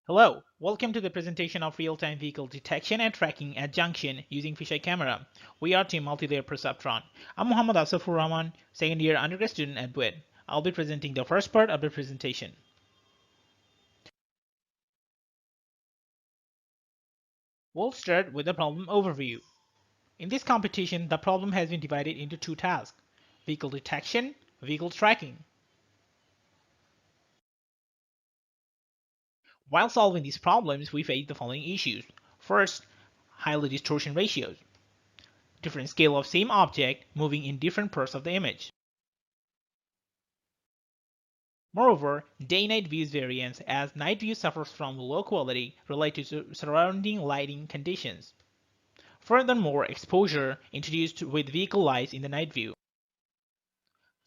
Hello, welcome to the presentation of real-time vehicle detection and tracking at Junction using Fisheye camera. We are Team Multilayer Perceptron. I'm Muhammad Asafur Rahman, second year undergrad student at BUIT. I'll be presenting the first part of the presentation. We'll start with the problem overview. In this competition, the problem has been divided into two tasks: vehicle detection, vehicle tracking. While solving these problems, we face the following issues. First, highly distortion ratios. Different scale of same object moving in different parts of the image. Moreover, day-night views variance as night view suffers from low quality related to surrounding lighting conditions. Furthermore, exposure introduced with vehicle lights in the night view.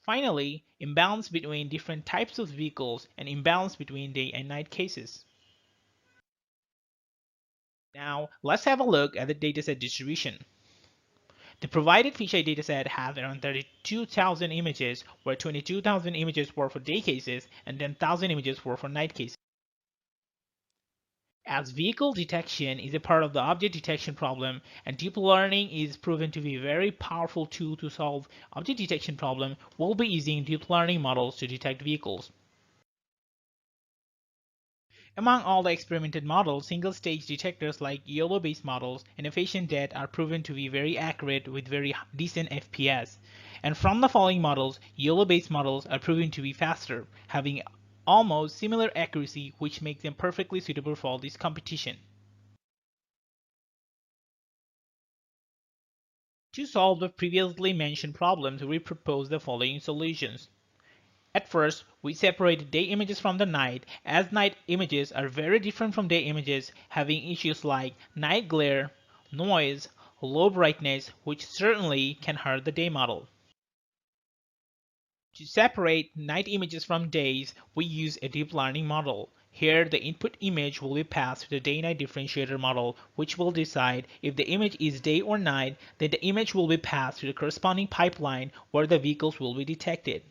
Finally, imbalance between different types of vehicles and imbalance between day and night cases. Now, let's have a look at the dataset distribution. The provided Fisheye dataset has around 32,000 images, where 22,000 images were for day cases and 10,000 images were for night cases. As vehicle detection is a part of the object detection problem, and deep learning is proven to be a very powerful tool to solve object detection problem, we'll be using deep learning models to detect vehicles. Among all the experimented models, single-stage detectors like YOLO-based models and efficient DET are proven to be very accurate with very decent FPS. And from the following models, YOLO-based models are proven to be faster, having almost similar accuracy, which makes them perfectly suitable for this competition. To solve the previously mentioned problems, we propose the following solutions. At first, we separated day images from the night, as night images are very different from day images, having issues like night glare, noise, low brightness, which certainly can hurt the day model. To separate night images from days, we use a deep learning model. Here, the input image will be passed to the day-night differentiator model, which will decide if the image is day or night. Then the image will be passed to the corresponding pipeline where the vehicles will be detected.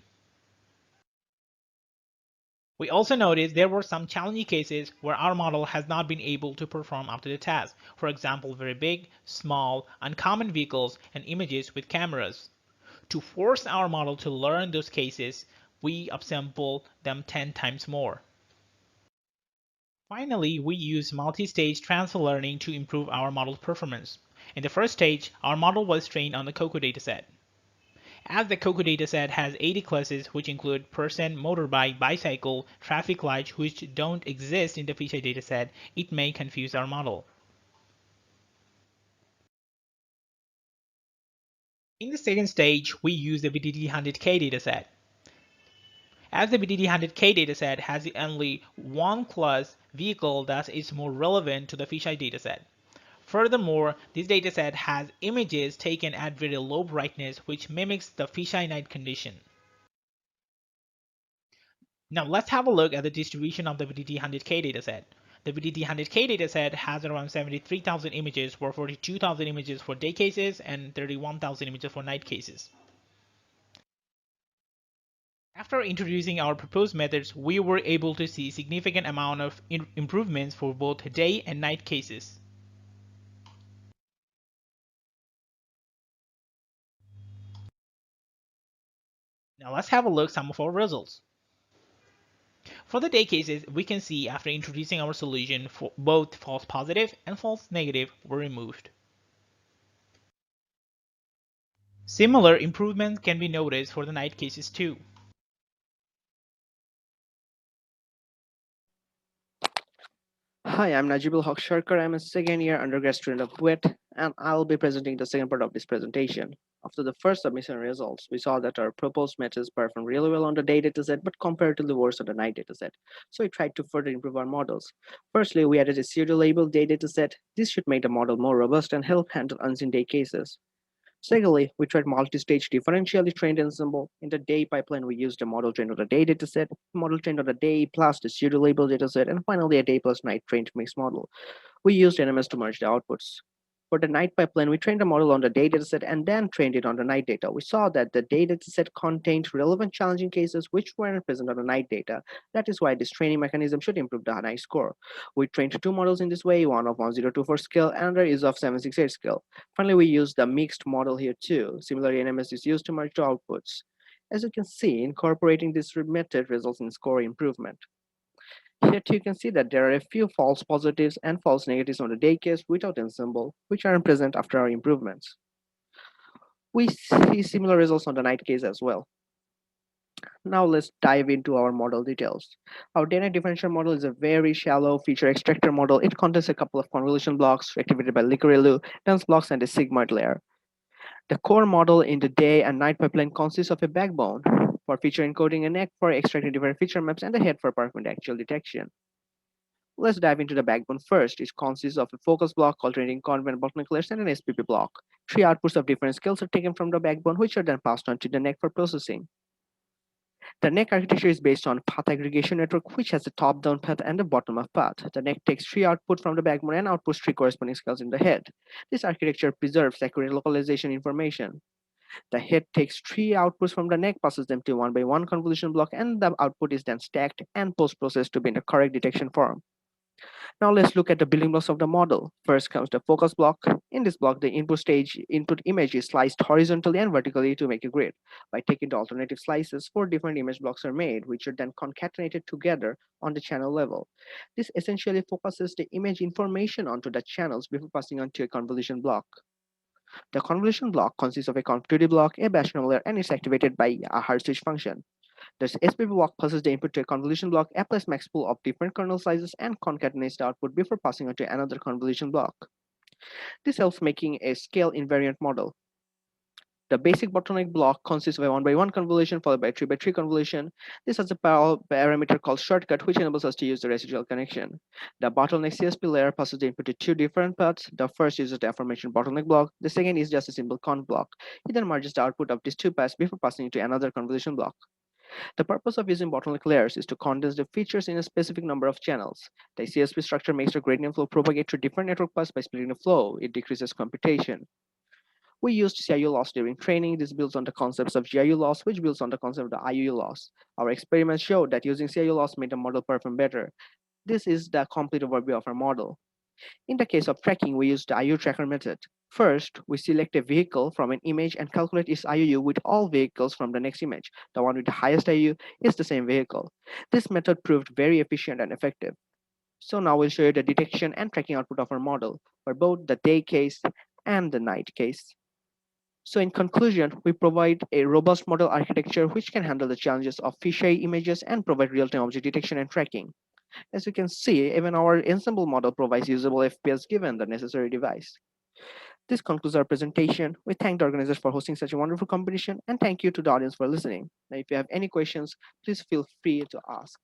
We also noticed there were some challenging cases where our model has not been able to perform up to the task. For example, very big, small, uncommon vehicles and images with cameras. To force our model to learn those cases, we upsample them 10 times more. Finally, we use multi-stage transfer learning to improve our model's performance. In the first stage, our model was trained on the COCO dataset. As the COCO dataset has 80 classes, which include person, motorbike, bicycle, traffic lights, which don't exist in the Fisheye dataset, it may confuse our model. In the second stage, we use the BDD100K dataset. As the BDD100K dataset has only one class vehicle, that is more relevant to the Fisheye dataset. Furthermore, this dataset has images taken at very low brightness, which mimics the fisheye night condition. Now let's have a look at the distribution of the VDD100K dataset. The VDD100K dataset has around 73,000 images for 42,000 images for day cases and 31,000 images for night cases. After introducing our proposed methods, we were able to see significant amount of improvements for both day and night cases. Now let's have a look at some of our results. For the day cases, we can see after introducing our solution, both false positive and false negative were removed. Similar improvements can be noticed for the night cases too. Hi, I'm Najibul Haq Sharkar. I'm a second year undergrad student of WIT, and I'll be presenting the second part of this presentation. After the first submission results, we saw that our proposed methods performed really well on the day dataset, but comparatively worse on the night dataset. So we tried to further improve our models. Firstly, we added a pseudo-labeled day dataset. This should make the model more robust and help handle unseen day cases. Secondly, we tried multi-stage differentially trained ensemble. In the day pipeline, we used a model trained on the day dataset, model trained on the day plus the pseudo-label dataset, and finally a day plus night trained mixed model. We used NMS to merge the outputs. For the night pipeline, we trained the model on the day dataset and then trained it on the night data. We saw that the day dataset contained relevant challenging cases which weren't present on the night data. That is why this training mechanism should improve the night score. We trained two models in this way, one of 1024 scale and another is of 768 scale. Finally, we used the mixed model here too. Similarly, NMS is used to merge the outputs. As you can see, incorporating this method results in score improvement. Here too you can see that there are a few false positives and false negatives on the day case without ensemble, which aren't present after our improvements. We see similar results on the night case as well. Now let's dive into our model details. Our data differential model is a very shallow feature extractor model. It contains a couple of convolution blocks activated by Liquorelu, dense blocks, and a sigmoid layer. The core model in the day and night pipeline consists of a backbone for feature encoding, a neck for extracting different feature maps, and a head for performing actual detection. Let's dive into the backbone first. It consists of a focus block, alternating convent bottleneck layers, and an SPP block. Three outputs of different scales are taken from the backbone, which are then passed on to the neck for processing. The neck architecture is based on path aggregation network, which has a top-down path and a bottom-up path. The neck takes three outputs from the backbone and outputs three corresponding scales in the head. This architecture preserves accurate localization information. The head takes three outputs from the neck, passes them to one by one convolution block, and the output is then stacked and post-processed to be in the correct detection form. Now let's look at the building blocks of the model. First comes the focus block. In this block, the input image is sliced horizontally and vertically to make a grid. By taking the alternative slices, four different image blocks are made, which are then concatenated together on the channel level. This essentially focuses the image information onto the channels before passing on to a convolution block. The convolution block consists of a conv2d block, a batch layer, and is activated by a hard switch function. The SPP block passes the input to a convolution block, applies max pool of different kernel sizes, and concatenates the output before passing on to another convolution block. This helps making a scale invariant model. The basic bottleneck block consists of a 1 by 1 convolution followed by 3 by 3 convolution. This has a parameter called shortcut, which enables us to use the residual connection. The bottleneck CSP layer passes the input to two different paths. The first uses the aforementioned bottleneck block. The second is just a simple conv block. It then merges the output of these two paths before passing it to another convolution block. The purpose of using bottleneck layers is to condense the features in a specific number of channels. The CSP structure makes the gradient flow propagate through different network paths by splitting the flow. It decreases computation. We used CIU loss during training. This builds on the concepts of GIU loss, which builds on the concept of the IUU loss. Our experiments showed that using CIU loss made the model perform better. This is the complete overview of our model. In the case of tracking, we use the IU tracker method. First, we select a vehicle from an image and calculate its IUU with all vehicles from the next image. The one with the highest IUU is the same vehicle. This method proved very efficient and effective. So now we'll show you the detection and tracking output of our model for both the day case and the night case. So in conclusion, we provide a robust model architecture which can handle the challenges of fisheye images and provide real-time object detection and tracking. As you can see, even our ensemble model provides usable FPS given the necessary device. This concludes our presentation. We thank the organizers for hosting such a wonderful competition and thank you to the audience for listening. Now, if you have any questions, please feel free to ask.